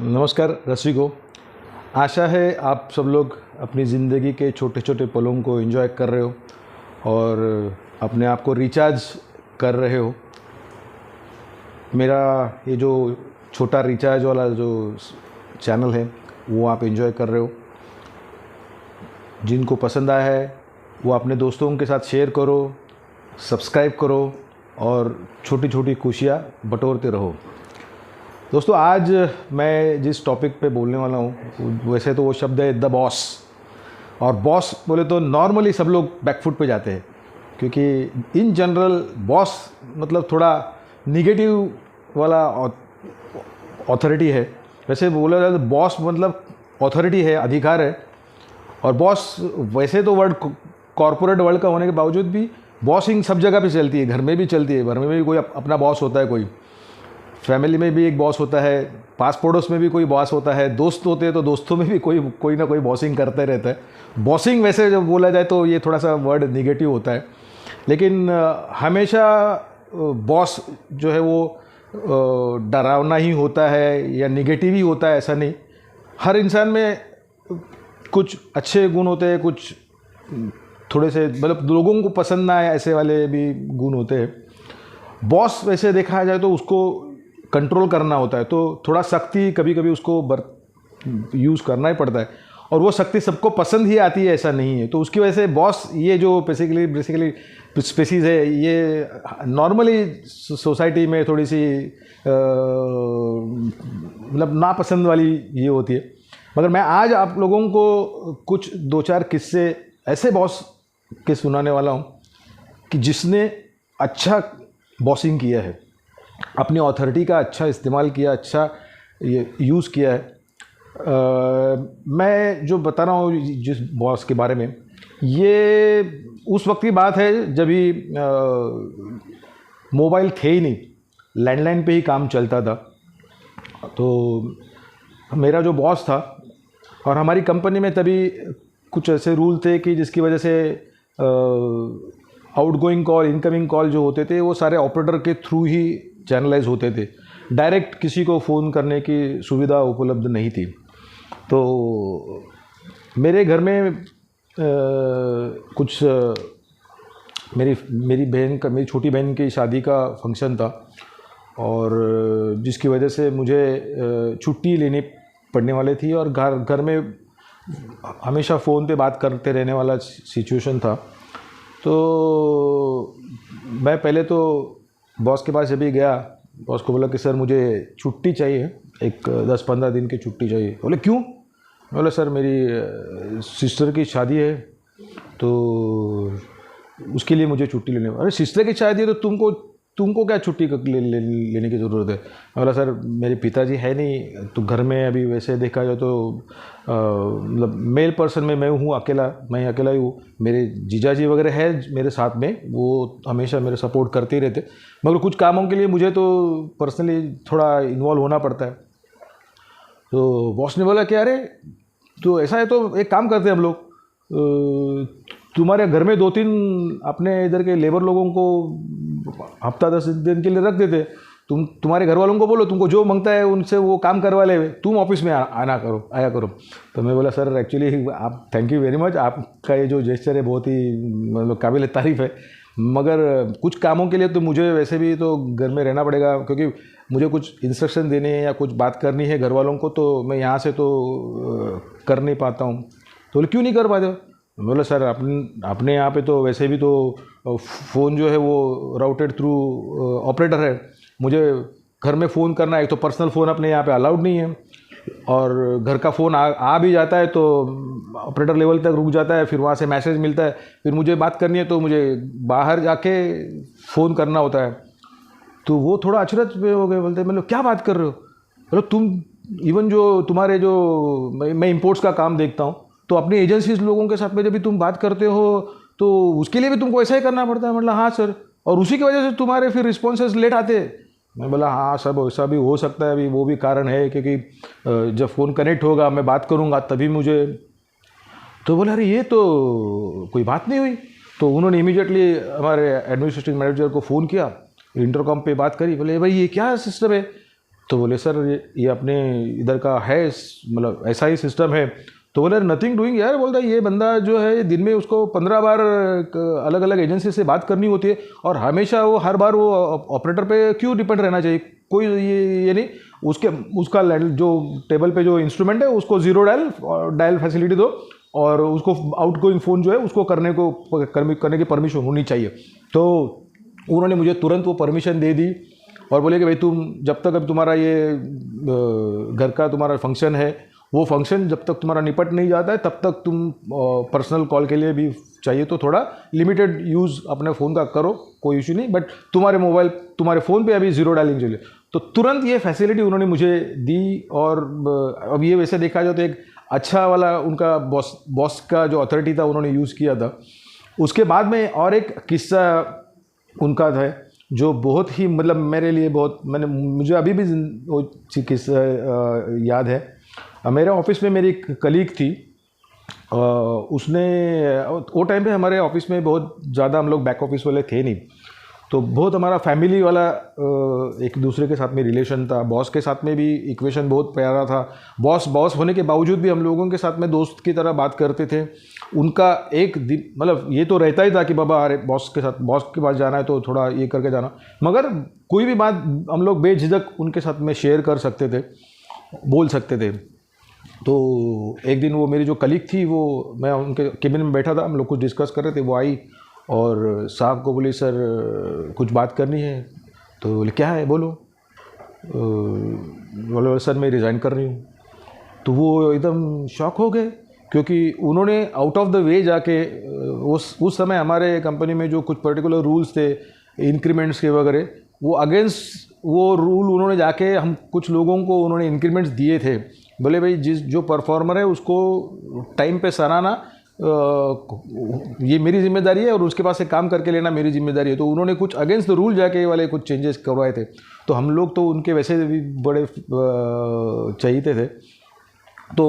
नमस्कार रसिको। आशा है आप सब लोग अपनी ज़िंदगी के छोटे छोटे पलों को एंजॉय कर रहे हो और अपने आप को रिचार्ज कर रहे हो। मेरा ये जो छोटा रिचार्ज वाला जो चैनल है वो आप एंजॉय कर रहे हो। जिनको पसंद आया है वो अपने दोस्तों के साथ शेयर करो, सब्सक्राइब करो और छोटी छोटी खुशियाँ बटोरते रहो। दोस्तों, आज मैं जिस टॉपिक पे बोलने वाला हूँ वैसे तो वो शब्द है द बॉस। और बॉस बोले तो नॉर्मली सब लोग बैकफुट पे जाते हैं, क्योंकि इन जनरल बॉस मतलब थोड़ा निगेटिव वाला ऑथोरिटी है। वैसे बोला जाए तो बॉस मतलब ऑथोरिटी है, अधिकार है। और बॉस वैसे तो वर्ड कॉरपोरेट वर्ल्ड का होने के बावजूद भी बॉसिंग सब जगह पे चलती है। घर में भी चलती है, घर में भी कोई अपना बॉस होता है, कोई फैमिली में भी एक बॉस होता है, पास पड़ोस में भी कोई बॉस होता है, दोस्त होते हैं तो दोस्तों में भी कोई ना कोई बॉसिंग करते रहता है। बॉसिंग वैसे जब बोला जाए तो ये थोड़ा सा वर्ड निगेटिव होता है, लेकिन हमेशा बॉस जो है वो डरावना ही होता है या निगेटिव ही होता है, ऐसा नहीं। हर इंसान में कुछ अच्छे गुण होते हैं, कुछ थोड़े से मतलब लोगों को पसंद ना आए ऐसे वाले भी गुण होते हैं। बॉस वैसे देखा जाए तो उसको कंट्रोल करना होता है, तो थोड़ा सख्ती कभी कभी उसको यूज़ करना ही पड़ता है। और वो सख्ती सबको पसंद ही आती है, ऐसा नहीं है। तो उसकी वजह से बॉस ये जो बेसिकली स्पेसीज़ है, ये नॉर्मली सोसाइटी में थोड़ी सी मतलब नापसंद वाली ये होती है। मगर मैं आज आप लोगों को कुछ दो चार किस्से ऐसे बॉस के सुनाने वाला हूँ कि जिसने अच्छा बॉसिंग किया है, अपनी अथॉरिटी का अच्छा इस्तेमाल किया, अच्छा ये यूज़ किया है। मैं जो बता रहा हूँ जिस बॉस के बारे में, ये उस वक्त की बात है जब भी मोबाइल थे ही नहीं, लैंडलाइन पे ही काम चलता था। तो मेरा जो बॉस था और हमारी कंपनी में तभी कुछ ऐसे रूल थे कि जिसकी वजह से आउटगोइंग कॉल, इनकमिंग कॉल जो होते थे वो सारे ऑपरेटर के थ्रू ही चैनलाइज होते थे। डायरेक्ट किसी को फ़ोन करने की सुविधा उपलब्ध नहीं थी। तो मेरे घर में कुछ मेरी छोटी बहन की शादी का फंक्शन था, और जिसकी वजह से मुझे छुट्टी लेनी पड़ने वाली थी। और घर में हमेशा फ़ोन पे बात करते रहने वाला सिचुएशन था। तो मैं पहले तो बॉस के पास जब भी गया, बॉस को बोला कि सर मुझे छुट्टी चाहिए, एक 10-15 दिन की छुट्टी चाहिए। बोले क्यों? बोला सर मेरी सिस्टर की शादी है, तो उसके लिए मुझे छुट्टी लेने। अरे सिस्टर की शादी है तो तुमको क्या छुट्टी लेने की ज़रूरत है? बोला सर मेरे पिताजी है नहीं, तो घर में अभी वैसे देखा जाए तो मतलब मेल पर्सन में मैं अकेला ही हूँ। मेरे जीजाजी वगैरह है मेरे साथ में, वो हमेशा मेरे सपोर्ट करते ही रहते, मगर कुछ कामों के लिए मुझे तो पर्सनली थोड़ा इन्वॉल्व होना पड़ता है। तो बॉस ने बोला कि अरे तो ऐसा है तो एक काम करते हैं हम लोग, तुम्हारे घर में 2-3 अपने इधर के लेबर लोगों को हफ्ता 10 दिन के लिए रख देते। तुम्हारे घर वालों को बोलो, तुमको जो मांगता है उनसे वो काम करवा ले, तुम ऑफिस में आया करो। तो मैं बोला सर एक्चुअली आप थैंक यू वेरी मच, आपका ये जो जेस्चर है बहुत ही मतलब काबिल तारीफ़ है, मगर कुछ कामों के लिए तो मुझे वैसे भी तो घर में रहना पड़ेगा, क्योंकि मुझे कुछ इंस्ट्रक्शन देने हैं या कुछ बात करनी है घर वालों को, तो मैं यहाँ से तो कर नहीं पाता हूँ। तो बोले क्यों नहीं कर पाते? बोला सर अपने यहाँ पे तो वैसे भी तो फ़ोन जो है वो राउटेड थ्रू ऑपरेटर है, मुझे घर में फ़ोन करना है, एक तो पर्सनल फ़ोन अपने यहाँ पे अलाउड नहीं है, और घर का फ़ोन आ भी जाता है तो ऑपरेटर लेवल तक रुक जाता है, फिर वहाँ से मैसेज मिलता है, फिर मुझे बात करनी है तो मुझे बाहर जाके फ़ोन करना होता है। तो वो थोड़ा अचरज में हो गए, बोलते मतलब क्या बात कर रहे हो? बोलो तुम इवन जो तुम्हारे जो मैं इम्पोर्ट्स का काम देखता हूँ, तो अपनी एजेंसीज लोगों के साथ में जब भी तुम बात करते हो तो उसके लिए भी तुमको ऐसा ही करना पड़ता है? मतलब हाँ सर, और उसी की वजह से तुम्हारे फिर रिस्पॉन्सेज लेट आते हैं। मैं बोला हाँ सब ऐसा भी हो सकता है, अभी वो भी कारण है, क्योंकि जब फ़ोन कनेक्ट होगा मैं बात करूँगा तभी मुझे। तो बोला अरे ये तो कोई बात नहीं हुई। तो उन्होंने इमीडिएटली हमारे एडमिनिस्ट्रेटिव मैनेजर को फ़ोन किया, इंटरकॉम पे बात करी, बोले भाई ये क्या सिस्टम है? तो बोले सर ये अपने इधर का है, मतलब ऐसा ही सिस्टम है। तो बोले नथिंग डूइंग यार, बोलता है ये बंदा जो है दिन में उसको 15 बार अलग अलग एजेंसी से बात करनी होती है, और हमेशा वो हर बार वो ऑपरेटर पे क्यों डिपेंड रहना चाहिए। कोई ये नहीं, उसका जो टेबल पे जो इंस्ट्रूमेंट है उसको जीरो डायल फैसिलिटी दो, और उसको आउटगोइंग फ़ोन जो है उसको करने की परमिशन होनी चाहिए। तो उन्होंने मुझे तुरंत वो परमिशन दे दी और बोले कि भाई तुम जब तक अब तुम्हारा ये घर का तुम्हारा फंक्शन है, वो फंक्शन जब तक तुम्हारा निपट नहीं जाता है तब तक तुम पर्सनल कॉल के लिए भी चाहिए तो थोड़ा लिमिटेड यूज़ अपने फ़ोन का करो, कोई इशू नहीं, बट तुम्हारे फ़ोन पे अभी ज़ीरो डायलिंग चलिए। तो तुरंत ये फैसिलिटी उन्होंने मुझे दी। और अब ये वैसे देखा जाए तो एक अच्छा वाला उनका बॉस का जो अथॉरिटी था उन्होंने यूज़ किया था। उसके बाद में और एक किस्सा उनका था जो बहुत ही मतलब मेरे लिए मुझे अभी भी वो किस्सा याद है। मेरे ऑफिस में मेरी एक कलीग थी, उसने वो टाइम पे हमारे ऑफिस में बहुत ज़्यादा हम लोग बैक ऑफिस वाले थे नहीं, तो बहुत हमारा फैमिली वाला एक दूसरे के साथ में रिलेशन था। बॉस के साथ में भी इक्वेशन बहुत प्यारा था। बॉस होने के बावजूद भी हम लोगों के साथ में दोस्त की तरह बात करते थे। उनका एक दिन मतलब ये तो रहता ही था कि बाबा अरे बॉस के पास जाना है तो थोड़ा ये करके जाना, मगर कोई भी बात हम लोग बेझिझक उनके साथ में शेयर कर सकते थे, बोल सकते थे। तो एक दिन वो मेरी जो कलीग थी, वो मैं उनके केबिन में बैठा था, हम लोग कुछ डिस्कस कर रहे थे, वो आई और साहब को बोली सर कुछ बात करनी है। तो बोले क्या है बोलो। बोले सर मैं रिज़ाइन कर रही हूँ। तो वो एकदम शॉक हो गए, क्योंकि उन्होंने आउट ऑफ द वे जाके उस समय हमारे कंपनी में जो कुछ पर्टिकुलर रूल्स थे इंक्रीमेंट्स के वगैरह, वो अगेंस्ट वो रूल उन्होंने जाके हम कुछ लोगों को उन्होंने इंक्रीमेंट्स दिए थे। बोले भाई जो परफॉर्मर है उसको टाइम पे सराहना ये मेरी जिम्मेदारी है और उसके पास से काम करके लेना मेरी जिम्मेदारी है। तो उन्होंने कुछ अगेंस्ट द रूल जाके वाले कुछ चेंजेस करवाए थे। तो हम लोग तो उनके वैसे भी बड़े चाहते थे। तो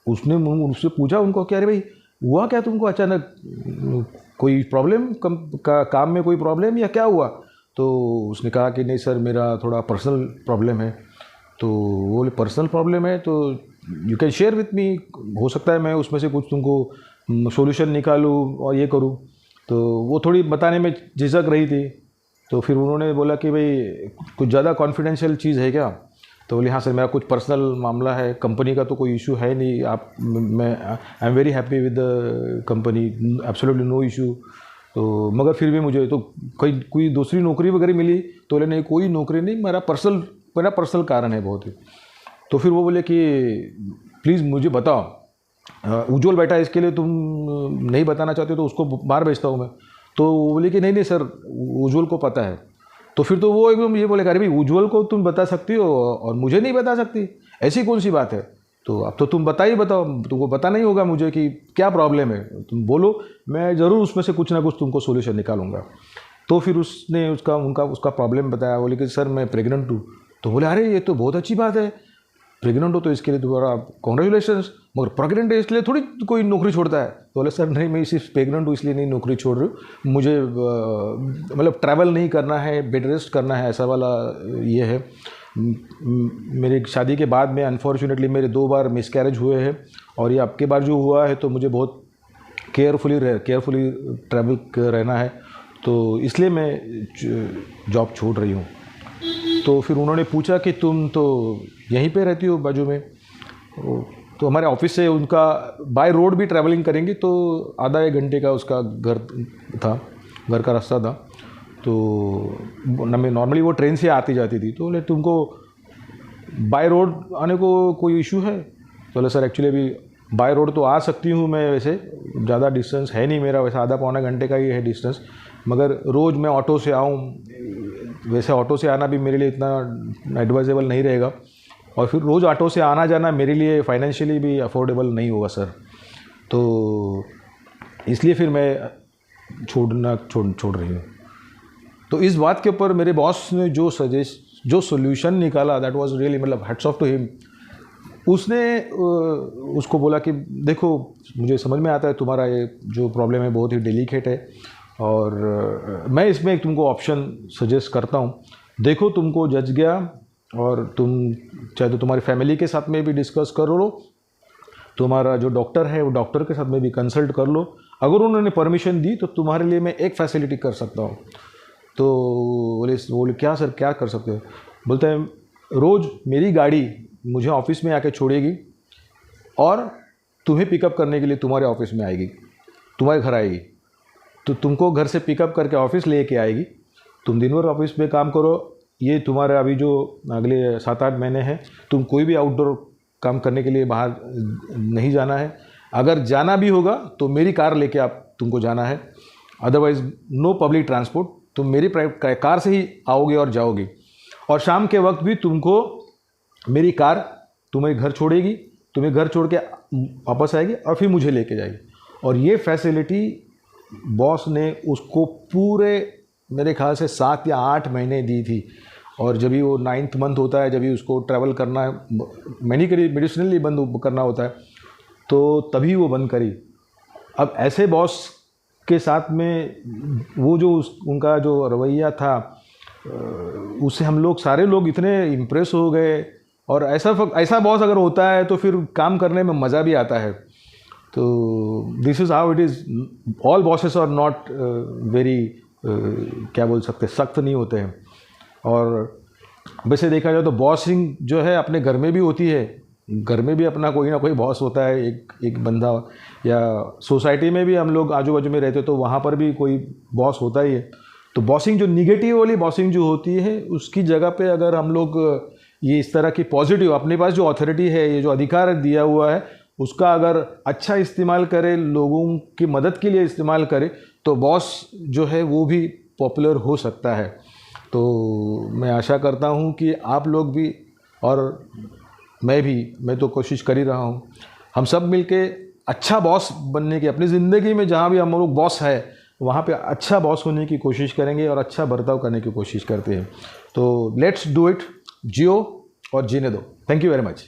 उसने मुझसे पूछा उनको कि अरे भाई हुआ क्या तुमको, अचानक कोई प्रॉब्लम काम में कोई प्रॉब्लम या क्या हुआ। तो उसने कहा कि नहीं सर मेरा थोड़ा पर्सनल प्रॉब्लम है। तो वो बोले पर्सनल प्रॉब्लम है तो you can share with me, हो सकता है मैं उसमें से कुछ तुमको सॉल्यूशन निकालूं और ये करूं। तो वो थोड़ी बताने में झिझक रही थी। तो फिर उन्होंने बोला कि भाई कुछ ज़्यादा कॉन्फिडेंशियल चीज़ है क्या। तो बोले हाँ सर मेरा कुछ पर्सनल मामला है, कंपनी का तो कोई इशू है नहीं, मैं I am very happy with the company, absolutely no issue. तो मगर फिर भी मुझे तो कोई दूसरी नौकरी वगैरह मिली। तो बोले नहीं कोई नौकरी नहीं, मेरा पर्सनल कारण है बहुत ही। तो फिर वो बोले कि प्लीज़ मुझे बताओ, उज्ज्वल बैठा है इसके लिए तुम नहीं बताना चाहते तो उसको बाहर भेजता हूँ मैं। तो वो बोले कि नहीं सर उज्ज्वल को पता है। तो फिर तो वो एकदम ये बोले अरे भाई उज्ज्वल को तुम बता सकती हो और मुझे नहीं बता सकती, ऐसी कौन सी बात है। तो अब तो तुम बताओ, तुमको पता नहीं होगा मुझे कि क्या प्रॉब्लम है, तुम बोलो, मैं ज़रूर उसमें से कुछ ना कुछ तुमको सोल्यूशन निकालूंगा। तो फिर उसने उसका प्रॉब्लम बताया। बोले कि सर मैं प्रेग्नेंट हूँ। तो बोले अरे ये तो बहुत अच्छी बात है, प्रेग्नेंट हो तो इसके लिए तुम्हारा कॉन्ग्रेचुलेशंस, मगर प्रेग्नेंट है इसके लिए थोड़ी कोई नौकरी छोड़ता है। तो बोले सर नहीं मैं सिर्फ प्रेग्नेंट हूँ इसलिए नहीं नौकरी छोड़ रही हूँ, मुझे मतलब ट्रैवल नहीं करना है, बेड रेस्ट करना है, ऐसा वाला ये है। मेरी शादी के बाद में अनफॉर्चुनेटली मेरे 2 बार मिसकैरेज हुए हैं और ये अब के बार जो हुआ है तो मुझे बहुत केयरफुली ट्रैवल रहना है, तो इसलिए मैं जॉब छोड़ रही हूँ। तो फिर उन्होंने पूछा कि तुम तो यहीं पे रहती हो बाजू में। तो हमारे ऑफिस से उनका बाय रोड भी ट्रैवलिंग करेंगी तो आधा 1 घंटे का उसका घर का रास्ता था। तो नॉर्मली वो ट्रेन से आती जाती थी। तो बोले तुमको बाय रोड आने को कोई इशू है। तो बोले सर एक्चुअली अभी बाय रोड तो आ सकती हूँ मैं, वैसे ज़्यादा डिस्टेंस है नहीं मेरा, वैसे आधा पौना घंटे का ही है डिस्टेंस, मगर रोज़ मैं ऑटो से आऊँ, वैसे ऑटो से आना भी मेरे लिए इतना एडवाइजेबल नहीं रहेगा, और फिर रोज़ ऑटो से आना जाना मेरे लिए फाइनेंशियली भी अफोर्डेबल नहीं होगा सर। तो इसलिए फिर मैं छोड़ रही हूँ। तो इस बात के ऊपर मेरे बॉस ने जो सोल्यूशन निकाला दैट वाज रियली मतलब हैट्स ऑफ टू हिम। उसने उसको बोला कि देखो मुझे समझ में आता है तुम्हारा ये जो प्रॉब्लम है बहुत ही डेलिकेट है, और मैं इसमें तुमको ऑप्शन सजेस्ट करता हूँ। देखो तुमको जच गया और तुम चाहे तो तुम्हारी फैमिली के साथ में भी डिस्कस कर लो, तुम्हारा जो डॉक्टर है वो डॉक्टर के साथ में भी कंसल्ट कर लो। अगर उन्होंने परमिशन दी तो तुम्हारे लिए मैं एक फैसिलिटी कर सकता हूँ। तो बोले क्या सर क्या कर सकते हो? बोलते हैं रोज़ मेरी गाड़ी मुझे ऑफिस में आके छोड़ेगी और तुम्हें पिकअप करने के लिए तुम्हारे ऑफिस में आएगी, तुम्हारे घर आएगी, तो तुमको घर से पिकअप करके ऑफिस लेके आएगी। तुम दिन भर ऑफिस में काम करो, ये तुम्हारे अभी जो अगले 7-8 महीने हैं तुम कोई भी आउटडोर काम करने के लिए बाहर नहीं जाना है। अगर जाना भी होगा तो मेरी कार लेके आप तुमको जाना है, अदरवाइज़ नो पब्लिक ट्रांसपोर्ट, तुम मेरी कार से ही आओगे और जाओगे। और शाम के वक्त भी तुमको मेरी कार तुम्हें घर छोड़ेगी, तुम्हें घर छोड़ के वापस आएगी और फिर मुझे लेके जाएगी। और ये फैसिलिटी बॉस ने उसको पूरे मेरे ख्याल से 7 या 8 महीने दी थी। और जब भी वो 9th मंथ होता है, जब भी उसको ट्रैवल करना मेडिसिनली बंद करना होता है, तो तभी वो बंद करी। अब ऐसे बॉस के साथ में वो जो उनका जो रवैया था, उससे हम लोग सारे लोग इतने इम्प्रेस हो गए। और ऐसा बॉस अगर होता है तो फिर काम करने में मज़ा भी आता है। तो this is how it is. All bosses are not very क्या बोल सकते, सख्त नहीं होते हैं। और वैसे देखा जाए तो बॉसिंग जो है अपने घर में भी होती है, घर में भी अपना कोई ना कोई बॉस होता है, एक बंदा, या सोसाइटी में भी हम लोग आजू बाजू में रहते तो वहाँ पर भी कोई बॉस होता ही है। तो बॉसिंग जो निगेटिव वाली बॉसिंग जो होती है, उसकी जगह पे अगर हम लोग ये इस तरह की पॉजिटिव, अपने पास जो अथॉरिटी है, ये जो अधिकार दिया हुआ है, उसका अगर अच्छा इस्तेमाल करें, लोगों की मदद के लिए इस्तेमाल करें, तो बॉस जो है वो भी पॉपुलर हो सकता है। तो मैं आशा करता हूँ कि आप लोग भी, और मैं तो कोशिश कर ही रहा हूँ, हम सब मिलके अच्छा बॉस बनने की, अपनी ज़िंदगी में जहाँ भी हम लोग बॉस है वहाँ पे अच्छा बॉस होने की कोशिश करेंगे और अच्छा बर्ताव करने की कोशिश करते हैं। तो लेट्स डू इट, जियो और जीने दो। Thank you very much.